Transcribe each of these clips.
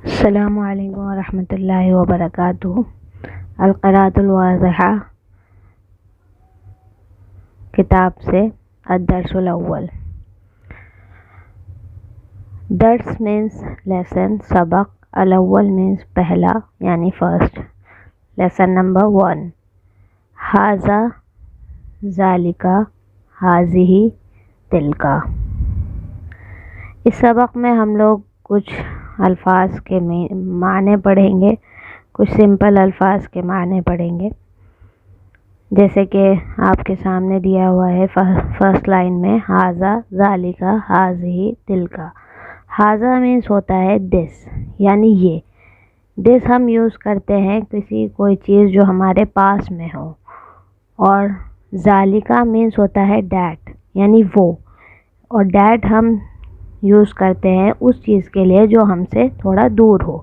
السلام علیکم ورحمۃ اللہ وبرکاتہ۔ القراءۃ الواضحہ کتاب سے الدرس الاول۔ درس مینس لیسن، سبق، الاول مینس پہلا یعنی فرسٹ۔ لیسن نمبر 1، ھذا، ذالک، ھذہ، تلک۔ اس سبق میں ہم لوگ کچھ الفاظ کے معنی پڑھیں گے، کچھ سمپل الفاظ کے معنی پڑھیں گے، جیسے کہ آپ کے سامنے دیا ہوا ہے فرسٹ لائن میں، ھذا، ذالک، ھذہ، تلک۔ ھذا مینس ہوتا ہے دس، یعنی یہ۔ دس ہم یوز کرتے ہیں کوئی چیز جو ہمارے پاس میں ہو، اور ذالک مینس ہوتا ہے دیٹ، یعنی وہ، اور دیٹ ہم یوز کرتے ہیں اس چیز کے لیے جو ہم سے تھوڑا دور ہو۔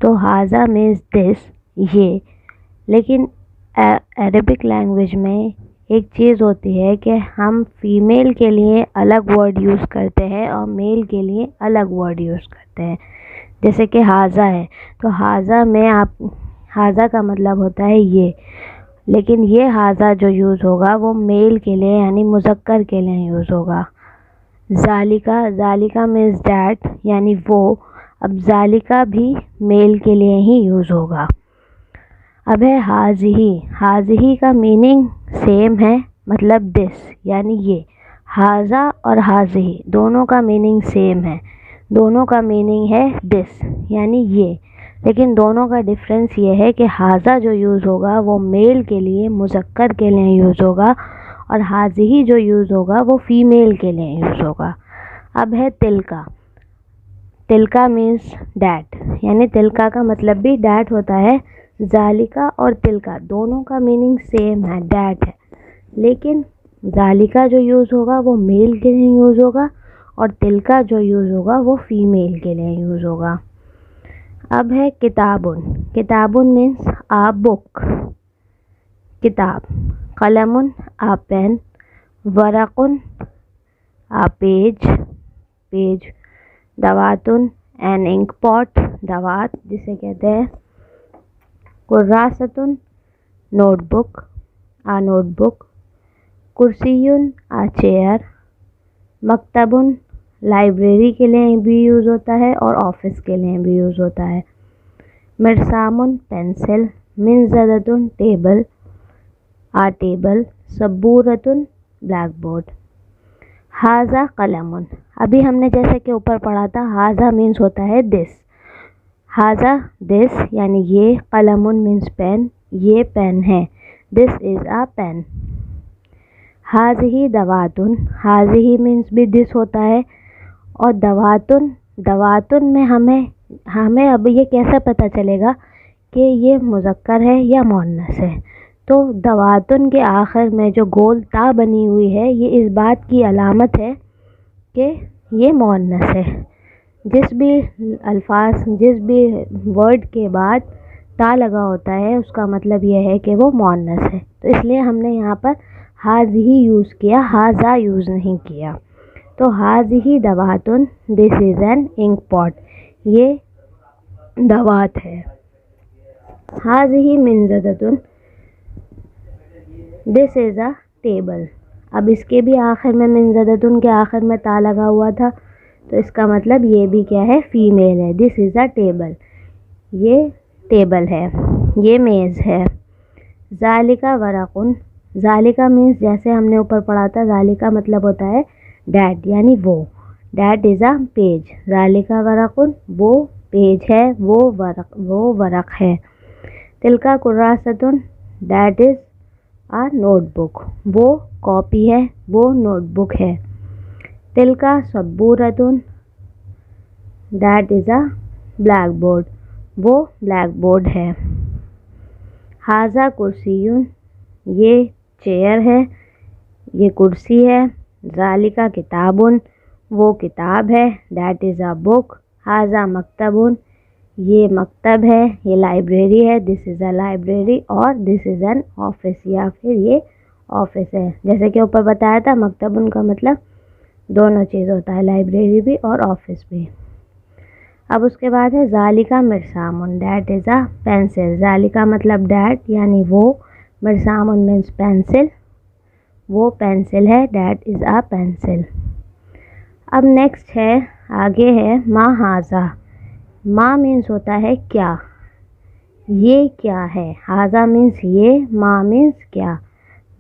تو ھذا مینس دس، یہ۔ لیکن عربک لینگویج میں ایک چیز ہوتی ہے کہ ہم فیمیل کے لیے الگ ورڈ یوز کرتے ہیں اور میل کے لیے الگ ورڈ یوز کرتے ہیں۔ جیسے کہ ھذا ہے، تو ھذا میں ھذا کا مطلب ہوتا ہے یہ، لیکن یہ ھذا جو یوز ہوگا وہ میل کے لیے یعنی مذکر کے لیے یوز ہوگا۔ ذالک مینس دیٹ، یعنی وہ۔ اب ذالک بھی میل کے لیے ہی یوز ہوگا۔ اب ہے ھذہ۔ ھذہ کا میننگ سیم ہے، مطلب دس، یعنی یہ۔ ھذا اور ھذہ دونوں کا میننگ سیم ہے، دونوں کا میننگ ہے دس، یعنی یہ۔ لیکن دونوں کا ڈفرینس یہ ہے کہ ھذا جو یوز ہوگا وہ میل کے لیے مذکر کے لیے یوز ہوگا، اور ھذہ جو یوز ہوگا وہ فیمیل کے لیے یوز ہوگا۔ اب ہے تلک۔ تلک مینس دیٹ، یعنی تلک کا مطلب بھی دیٹ ہوتا ہے۔ ذالک اور تلک دونوں کا میننگ سیم ہے، دیٹ ہے، لیکن ذالک جو یوز ہوگا وہ میل کے لیے یوز ہوگا، اور تلک جو یوز ہوگا وہ فیمیل کے لیے یوز ہوگا۔ اب ہے کتابن۔ کتابن مینس آ بک، کتاب۔ قلم آ پین، ورقن آ پیج، پیج۔ دواتن این انک پاٹ، دوات جسے کہتے ہیں۔ کراستن نوٹ بک، آ نوٹ بک۔ کرسیٌ آ چیئر۔ مکتبن لائبریری کے لیے بھی یوز ہوتا ہے اور آفس کے لیے بھی یوز ہوتا ہے۔ مرسامن پینسل۔ منضدۃ ٹیبل، آ ٹیبل۔ سبورۃ بلیک بورڈ۔ ھذا قلم۔ ابھی ہم نے جیسے کہ اوپر پڑھا تھا، ھذا مینس ہوتا ہے دس۔ ھذا دس، یعنی یہ۔ قلم مینس پین، یہ پین ہے۔ دس از آ پین۔ ھذہ دواتن۔ ھذہ مینس بھی دس ہوتا ہے، اور دواتن، دواتن میں ہمیں اب یہ کیسے پتہ چلے گا کہ یہ مذکر ہے یا مؤنث ہے؟ تو دواتن کے آخر میں جو گول تا بنی ہوئی ہے، یہ اس بات کی علامت ہے کہ یہ مؤنث ہے۔ جس بھی ورڈ کے بعد تا لگا ہوتا ہے اس کا مطلب یہ ہے کہ وہ مؤنث ہے، تو اس لیے ہم نے یہاں پر ھذہ یوز کیا، ھذا یوز نہیں کیا۔ تو ھذہ دواتن، دس از این انک پاٹ، یہ دوات ہے۔ ھذہ منضدۃ، دس از اے ٹیبل۔ اب اس کے بھی آخر میں، منضدۃ کے آخر میں تا لگا ہوا تھا، تو اس کا مطلب یہ بھی کیا ہے؟ فیمیل ہے۔ دس از اے ٹیبل، یہ ٹیبل ہے، یہ میز ہے۔ ذالک ورقن۔ ذالک مینس جیسے ہم نے اوپر پڑھا تھا، ذالک مطلب ہوتا ہے دیٹ، یعنی وہ۔ That is a page. ذالک ورقن، وہ پیج ہے، وہ ورق ہے۔ تلک کراستن، that is a note book, وہ کاپی ہے، وہ نوٹ بک ہے۔ تلک سبورۃ، that is a blackboard, وہ بلیک بورڈ ہے۔ ھذا کرسی، یہ چیئر ہے، یہ کرسی ہے۔ ذالک کتاب، وہ کتاب ہے، دیٹ از اے بک۔ ھذا مکتب، یہ مکتب ہے، یہ لائبریری ہے، دس از اے لائبریری، اور دس از این آفس، یا پھر یہ آفس ہے۔ جیسے کہ اوپر بتایا تھا، مکتب کا مطلب دونوں چیز ہوتا ہے، لائبریری بھی اور آفس بھی۔ اب اس کے بعد ہے ذالکا مرسامن، دیٹ از اے پینسل. ذالکا مطلب دیٹ یعنی وہ، مرسامن مینس پینسل، وہ پینسل ہے، دیٹ از اے پینسل. اب نیکسٹ ہے، آگے ہے ما ہاذا. ما مینس ہوتا ہے کیا، یہ کیا ہے. ہاذا مینس یہ، ما مینس کیا.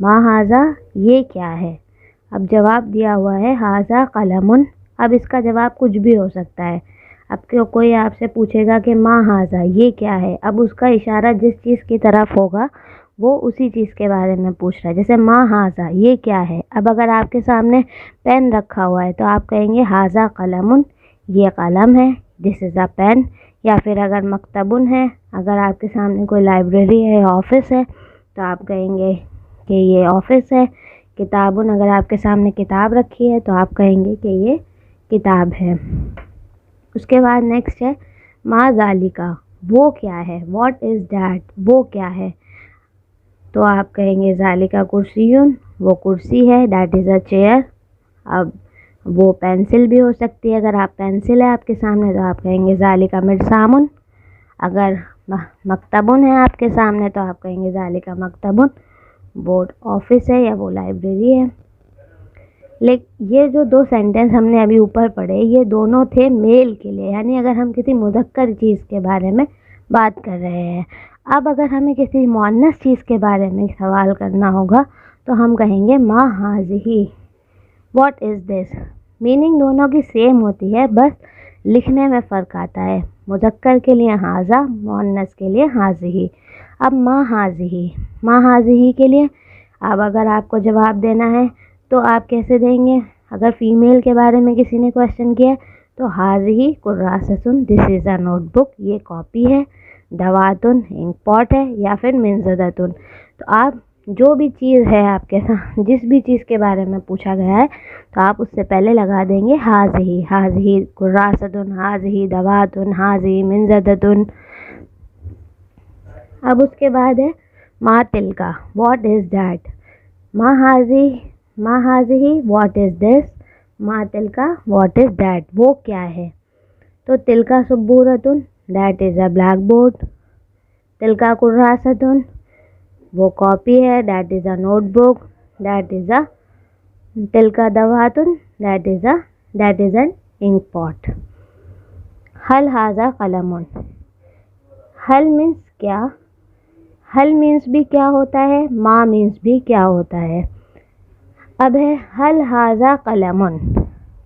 ما ہاذا یہ کیا ہے. اب جواب دیا ہوا ہے ہاذا قلم. اب اس کا جواب کچھ بھی ہو سکتا ہے. اب کوئی آپ سے پوچھے گا کہ ما ہاذا یہ کیا ہے، اب اس کا اشارہ جس چیز کی طرف ہوگا وہ اسی چیز کے بارے میں پوچھ رہا ہے. جیسے ما ہاذا یہ کیا ہے. اب اگر آپ کے سامنے پین رکھا ہوا ہے تو آپ کہیں گے ہاذا قلم، یہ قلم ہے، دس از اے پین. یا پھر اگر مکتبن ہے، اگر آپ کے سامنے کوئی لائبریری ہے، آفس ہے، تو آپ کہیں گے کہ یہ آفس ہے. کتابن، اگر آپ کے سامنے کتاب رکھی ہے تو آپ کہیں گے کہ یہ کتاب ہے. اس کے بعد نیکسٹ ہے ما ذالکا، وہ کیا ہے. واٹ از دیٹ، وہ کیا ہے. تو آپ کہیں گے ذالکا کرسیون، وہ کرسی ہے، دیٹ از اے چیئر. اب وہ پینسل بھی ہو سکتی ہے، اگر آپ پینسل ہے آپ کے سامنے تو آپ کہیں گے ذالکا مرسامن. اگر مکتبن ہے آپ کے سامنے تو آپ کہیں گے ذالکا مکتبن، وہ آفس ہے یا وہ لائبریری ہے. لیکن یہ جو دو سینٹنس ہم نے ابھی اوپر پڑھے یہ دونوں تھے میل کے لیے، یعنی اگر ہم کسی مذکر چیز کے بارے میں بات کر رہے ہیں. اب اگر ہمیں کسی مؤنث چیز کے بارے میں سوال کرنا ہوگا تو ہم کہیں گے ما ہاذہ، واٹ از دس. میننگ دونوں کی سیم ہوتی ہے، بس لکھنے میں فرق آتا ہے. مذکر کے لیے ہاذا، مؤنث کے لیے ہاذہ. اب ما ہاذہ، ما ہاذہ کے لیے اب اگر آپ کو جواب دینا ہے تو آپ کیسے دیں گے. اگر فیمیل کے بارے میں کسی نے کویشچن کیا تو ہاذہ کراستن، دس از اے نوٹ بک، یہ کاپی ہے. دواتن، انک پاٹ ہے. یا پھر منضدتن. تو آپ جو بھی چیز ہے آپ کے ساتھ، جس بھی چیز کے بارے میں پوچھا گیا ہے تو آپ اس سے پہلے لگا دیں گے ہاذہ. ہاذہ کراستن، ہاذہ دواتن، ہاذہ منضدتن. اب اس کے بعد ہے ما تلکا، واٹ از دیٹ. ما ہاذہ، ما ہاذہ واٹ از دس. ما تلکا واٹ از دیٹ، وہ کیا ہے. تو تلکا سبورتن، that is a blackboard. تلکا کراستن، وہ کاپی ہے، that is a notebook. That is a تلکا دواتن، that is an ink pot. حل ہاذا قلم. حل مینس کیا. حل مینس بھی کیا ہوتا ہے، ما مینس بھی کیا ہوتا ہے. اب ہے حل ہاذا قلم،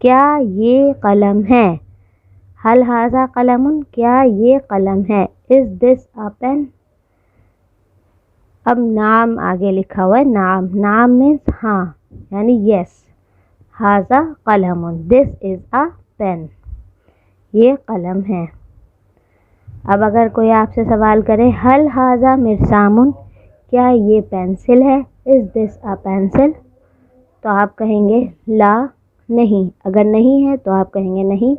کیا یہ قلم ہے. حل ہاذا قلم، کیا یہ قلم ہے. از دس اے پین. اب نام آگے لکھا ہوا ہے، نام. نام مینس ہاں یعنی یس. ہاذا قلم، دس از اے پین، یہ قلم ہے. اب اگر کوئی آپ سے سوال کرے حل ہاذا مرسامن، کیا یہ پینسل ہے. از دس اے پینسل. تو آپ کہیں گے لا، نہیں. اگر نہیں ہے تو آپ کہیں گے نہیں.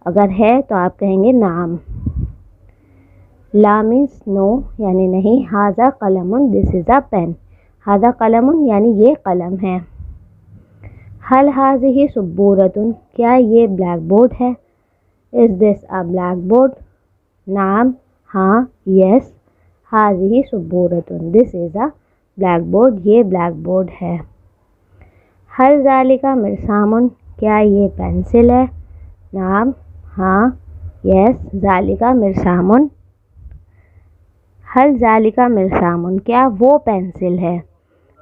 اگر ہے تو آپ کہیں گے نعم. لا مینس نو یعنی نہیں. ہاذا قلم، دس از اے پین. ہاذا قلم یعنی یہ قلم ہے. حل ہاذہ سبورتن، کیا یہ بلیک بورڈ ہے. از دس اے بلیک بورڈ. نعم ہاں یس. ہاذہ سبورتن، دس از اے بلیک بورڈ، یہ بلیک بورڈ ہے. حل ذالکا مرسامن، کیا یہ پینسل ہے. نعم ہاں یس. ذالکا مرسامن. حل ذالکا مرسامن، کیا وہ پینسل ہے.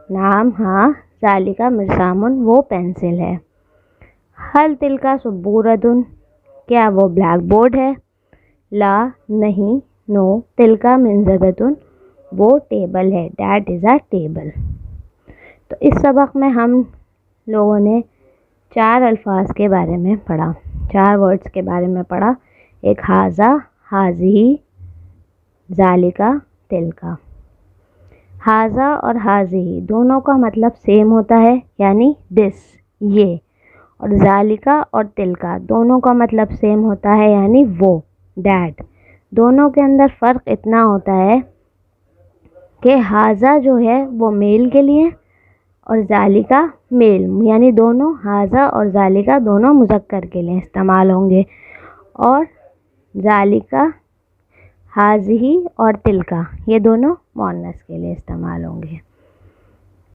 نعم ہاں. ذالکا مرسامن، وہ پینسل ہے. حل تلکا سبورتن، کیا وہ بلیک بورڈ ہے. لا نہیں. نو. تلکا منضدتن، وہ ٹیبل ہے، دیٹ از اے ٹیبل. تو اس سبق میں ہم لوگوں نے 4 الفاظ کے بارے میں پڑھا، 4 ورڈز کے بارے میں پڑھا. ایک ہاذا، ہاذہ، ذالکا، تلکا. ہاذا اور ہاذہ دونوں کا مطلب سیم ہوتا ہے یعنی دس، یہ. اور ذالکا اور تلکا دونوں کا مطلب سیم ہوتا ہے یعنی وہ، دیٹ. دونوں کے اندر فرق اتنا ہوتا ہے کہ ہاذا جو ہے وہ میل کے لیے اور ذالکا میل، یعنی دونوں ہاذا اور ذالکا دونوں مذکر کے لیے استعمال ہوں گے. اور ذالکا، ہاذہی اور تلکا یہ دونوں مؤنث کے لیے استعمال ہوں گے.